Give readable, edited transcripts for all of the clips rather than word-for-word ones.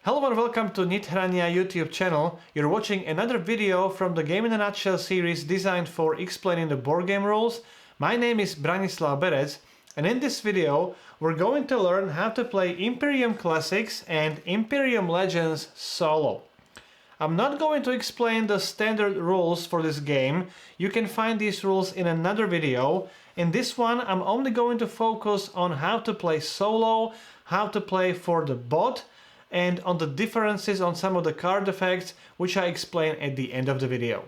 Hello and welcome to Nithrania YouTube channel. You're watching another video from the Game in a Nutshell series designed for explaining the board game rules. My name is Branislav Berec, and in this video we're going to learn how to play Imperium Classics and Imperium Legends solo. I'm not going to explain the standard rules for this game. You can find these rules in another video. In this one I'm only going to focus on how to play solo, how to play for the bot, and on the differences on some of the card effects, which I explain at the end of the video.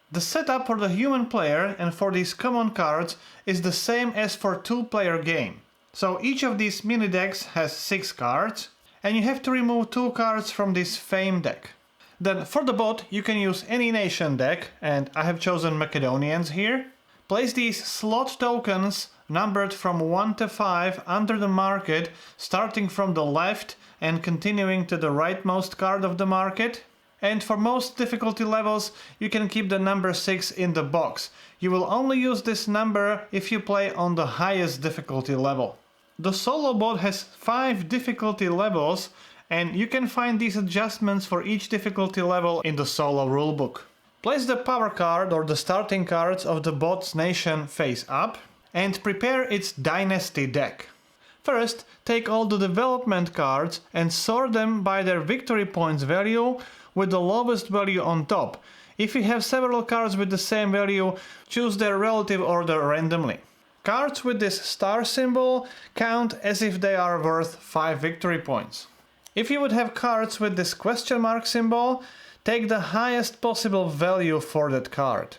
The setup for the human player and for these common cards is the same as for two-player game. So each of these mini decks has 6 cards, and you have to remove 2 cards from this Fame deck. Then for the bot you can use any nation deck, and I have chosen Macedonians here. Place these slot tokens numbered from 1 to 5 under the market, starting from the left and continuing to the rightmost card of the market. And for most difficulty levels you can keep the number 6 in the box. You will only use this number if you play on the highest difficulty level. The solo bot has 5 difficulty levels, and you can find these adjustments for each difficulty level in the solo rulebook. Place the power card or the starting cards of the bot's nation face up and prepare its dynasty deck. First, take all the development cards and sort them by their victory points value with the lowest value on top. If you have several cards with the same value, choose their relative order randomly. Cards with this star symbol count as if they are worth 5 victory points. If you would have cards with this question mark symbol, take the highest possible value for that card.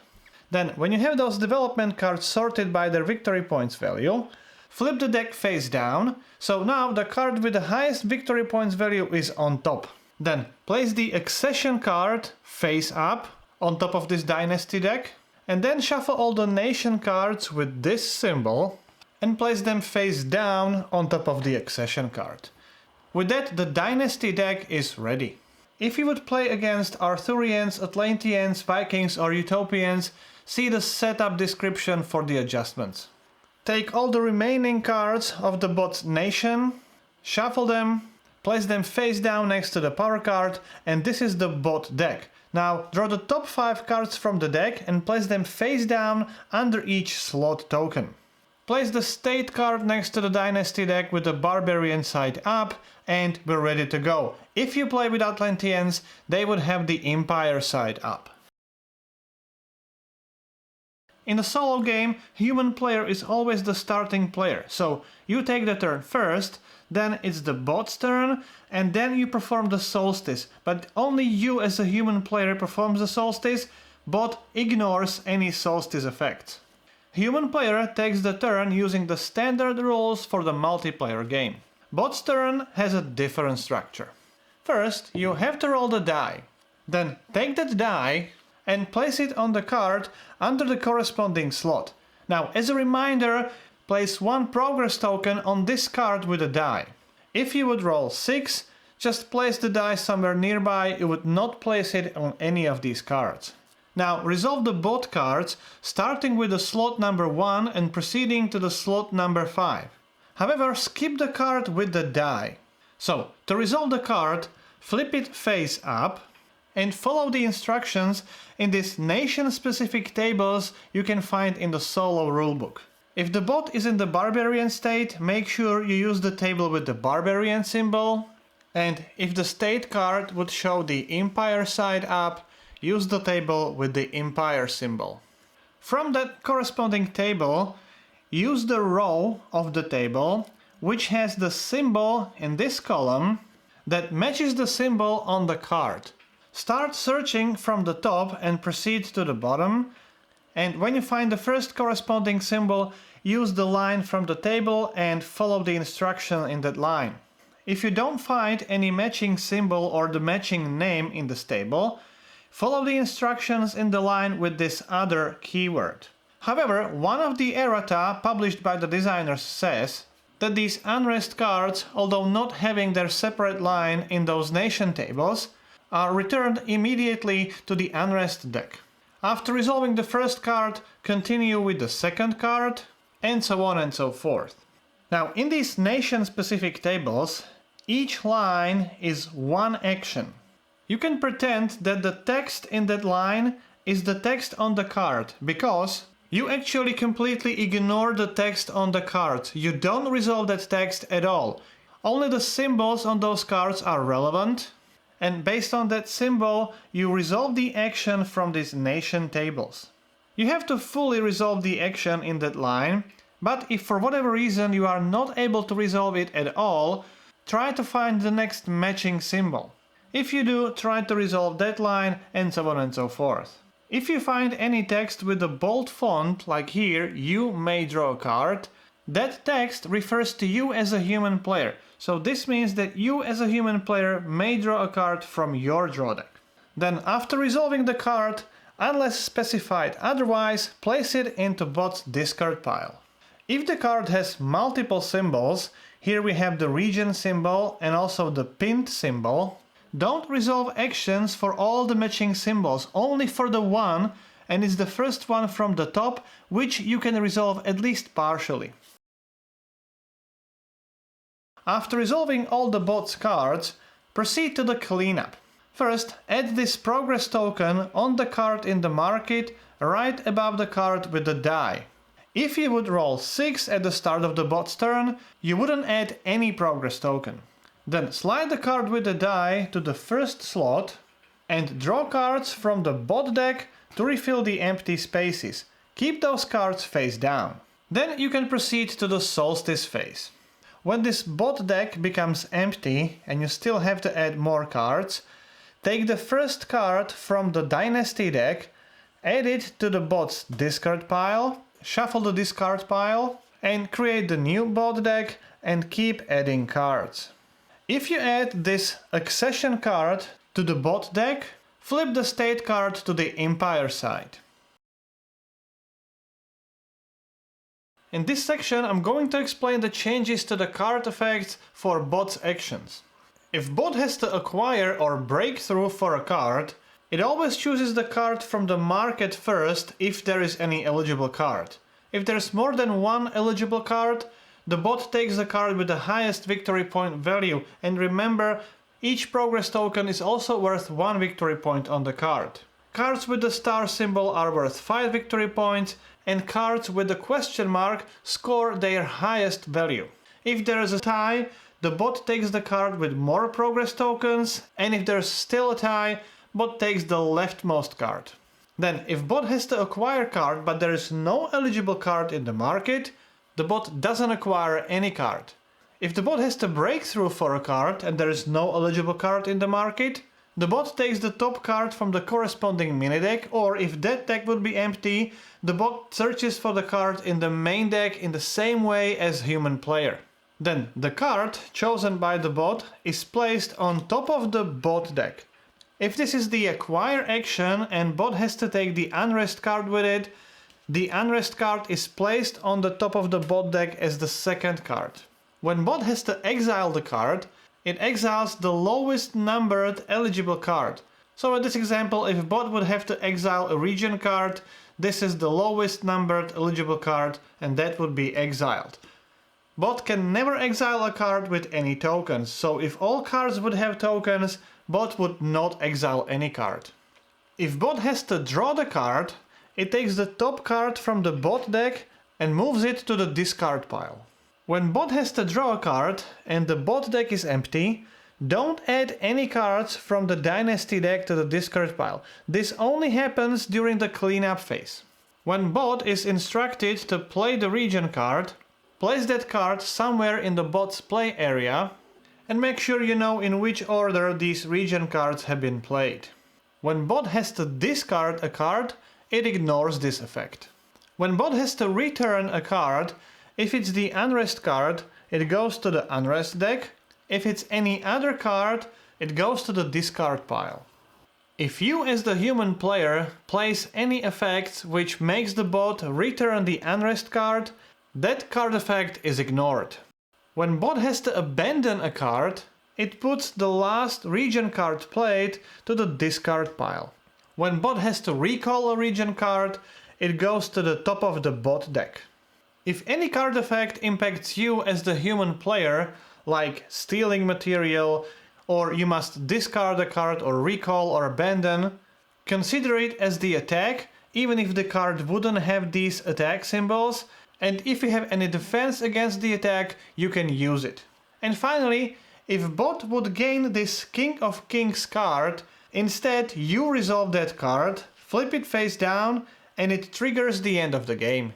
Then, when you have those development cards sorted by their victory points value, flip the deck face down, so now the card with the highest victory points value is on top. Then, place the accession card face up on top of this dynasty deck, and then shuffle all the nation cards with this symbol and place them face down on top of the accession card. With that, the dynasty deck is ready. If you would play against Arthurians, Atlanteans, Vikings or Utopians, see the setup description for the adjustments. Take all the remaining cards of the bot's nation, shuffle them, place them face down next to the power card, and this is the bot deck. Now draw the top 5 cards from the deck and place them face down under each slot token. Place the state card next to the dynasty deck with the Barbarian side up, and we're ready to go. If you play with Atlanteans, they would have the Empire side up. In a solo game, human player is always the starting player, so you take the turn first, then it's the bot's turn, and then you perform the solstice, but only you as a human player performs the solstice. Bot ignores any solstice effects. Human player takes the turn using the standard rules for the multiplayer game. Bot's turn has a different structure. First, you have to roll the die. Then take that die and place it on the card under the corresponding slot. Now, as a reminder, place 1 progress token on this card with a die. If you would roll 6, just place the die somewhere nearby. You would not place it on any of these cards. Now, resolve the bot cards, starting with the slot number 1 and proceeding to the slot number 5. However, skip the card with the die. So, to resolve the card, flip it face up and follow the instructions in these nation-specific tables you can find in the solo rulebook. If the bot is in the Barbarian state, make sure you use the table with the Barbarian symbol, and if the state card would show the Empire side up, use the table with the Empire symbol. From that corresponding table, use the row of the table which has the symbol in this column that matches the symbol on the card. Start searching from the top and proceed to the bottom, and when you find the first corresponding symbol, use the line from the table and follow the instruction in that line. If you don't find any matching symbol or the matching name in this table, follow the instructions in the line with this other keyword. However, one of the errata published by the designers says that these unrest cards, although not having their separate line in those nation tables, are returned immediately to the unrest deck. After resolving the first card, continue with the second card, and so on and so forth. Now, in these nation-specific tables, each line is one action. You can pretend that the text in that line is the text on the card, because you actually completely ignore the text on the card. You don't resolve that text at all. Only the symbols on those cards are relevant, and based on that symbol, you resolve the action from these nation tables. You have to fully resolve the action in that line, but if for whatever reason you are not able to resolve it at all, try to find the next matching symbol. If you do, try to resolve that line, and so on and so forth. If you find any text with a bold font, like here, you may draw a card, that text refers to you as a human player. So this means that you as a human player may draw a card from your draw deck. Then after resolving the card, unless specified otherwise, place it into bot's discard pile. If the card has multiple symbols, here we have the region symbol and also the pinned symbol, don't resolve actions for all the matching symbols, only for the one, and it's the first one from the top, which you can resolve at least partially. After resolving all the bot's cards, proceed to the cleanup. First, add this progress token on the card in the market, right above the card with the die. If you would roll 6 at the start of the bot's turn, you wouldn't add any progress token. Then slide the card with the die to the first slot and draw cards from the bot deck to refill the empty spaces. Keep those cards face down. Then you can proceed to the solstice phase. When this bot deck becomes empty and you still have to add more cards, take the first card from the dynasty deck, add it to the bot's discard pile, shuffle the discard pile, and create the new bot deck and keep adding cards. If you add this accession card to the bot deck, flip the state card to the Empire side. In this section I'm going to explain the changes to the card effects for bot's actions. If bot has to acquire or break through for a card, it always chooses the card from the market first if there is any eligible card. If there's more than one eligible card, the bot takes the card with the highest victory point value, and remember, each progress token is also worth 1 victory point on the card. Cards with the star symbol are worth 5 victory points, and cards with the question mark score their highest value. If there is a tie, the bot takes the card with more progress tokens, and if there's still a tie, bot takes the leftmost card. Then, if bot has to acquire card but there is no eligible card in the market, the bot doesn't acquire any card. If the bot has to break through for a card and there is no eligible card in the market, the bot takes the top card from the corresponding mini deck, or if that deck would be empty, the bot searches for the card in the main deck in the same way as human player. Then the card chosen by the bot is placed on top of the bot deck. If this is the acquire action and bot has to take the unrest card with it, the unrest card is placed on the top of the bot deck as the second card. When bot has to exile the card, it exiles the lowest numbered eligible card. So in this example, if bot would have to exile a region card, this is the lowest numbered eligible card and that would be exiled. Bot can never exile a card with any tokens, so if all cards would have tokens, bot would not exile any card. If bot has to draw the card, it takes the top card from the bot deck and moves it to the discard pile. When bot has to draw a card and the bot deck is empty, don't add any cards from the dynasty deck to the discard pile. This only happens during the cleanup phase. When bot is instructed to play the region card, place that card somewhere in the bot's play area and make sure you know in which order these region cards have been played. When bot has to discard a card, it ignores this effect. When bot has to return a card, if it's the unrest card, it goes to the unrest deck. If it's any other card, it goes to the discard pile. If you as the human player place any effect which makes the bot return the unrest card, that card effect is ignored. When bot has to abandon a card, it puts the last region card played to the discard pile. When bot has to recall a region card, it goes to the top of the bot deck. If any card effect impacts you as the human player, like stealing material, or you must discard a card or recall or abandon, consider it as the attack, even if the card wouldn't have these attack symbols, and if you have any defense against the attack, you can use it. And finally, if bot would gain this King of Kings card, instead you resolve that card, flip it face down, and it triggers the end of the game.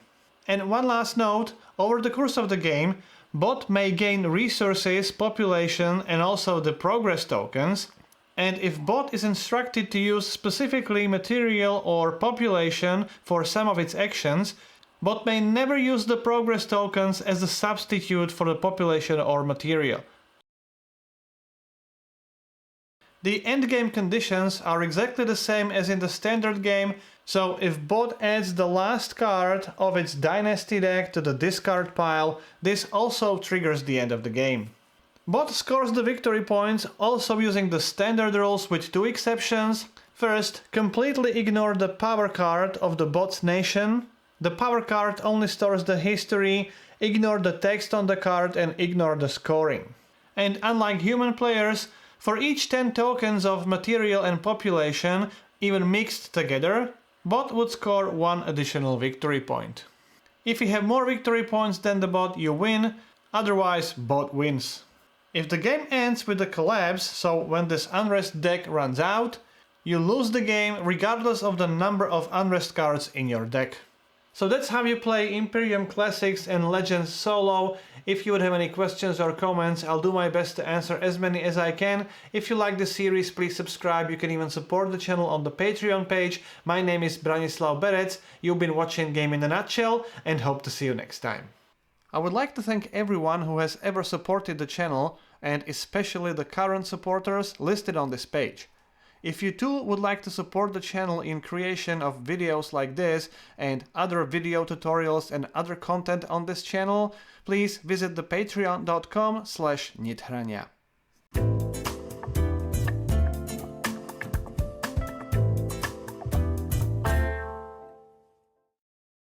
And one last note, over the course of the game, bot may gain resources, population, and also the progress tokens, and if bot is instructed to use specifically material or population for some of its actions, bot may never use the progress tokens as a substitute for the population or material. The endgame conditions are exactly the same as in the standard game, so if bot adds the last card of its dynasty deck to the discard pile, this also triggers the end of the game. Bot scores the victory points also using the standard rules with two exceptions. First, completely ignore the power card of the bot's nation. The power card only stores the history, ignore the text on the card and ignore the scoring. And unlike human players, for each 10 tokens of material and population, even mixed together, bot would score 1 additional victory point. If you have more victory points than the bot, you win, otherwise bot wins. If the game ends with a collapse, so when this unrest deck runs out, you lose the game regardless of the number of unrest cards in your deck. So that's how you play Imperium Classics and Legends solo. If you would have any questions or comments, I'll do my best to answer as many as I can. If you like the series, please subscribe. You can even support the channel on the Patreon page. My name is Branislav Berec. You've been watching Game in a Nutshell and hope to see you next time. I would like to thank everyone who has ever supported the channel, and especially the current supporters listed on this page. If you too would like to support the channel in creation of videos like this and other video tutorials and other content on this channel, please visit the patreon.com/Nithrania.